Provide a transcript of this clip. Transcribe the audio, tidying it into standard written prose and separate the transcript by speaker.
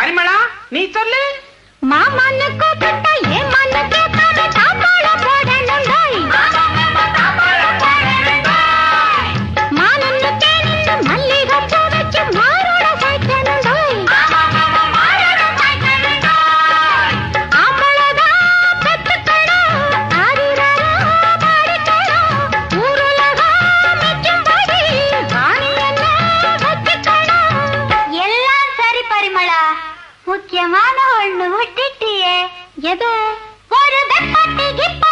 Speaker 1: பரிமளா நீ சொல்லு.
Speaker 2: மாமன்னு கூப்பிட்டா ஏன் மண்ணு கேட்காம தாப்பாளம் போடணும் டோய். மானன்னு தேனின்னு மல்லிகை பூ வச்சு மாரோட சாய்க்கணும் டோய். ஆம்பளதான் பெத்துக்கணும், ஆரிரரோ பாடிக்கணும், ஊருலகம் மிச்சும்படி வாணியெல்லாம் வச்சுக்கணும். எல்லாம் சரி பரிமளா, முக்கியமான ஒண்ணு விட்டுட்டியே. எது? ஒரு வெப்பட்டி கிப்ப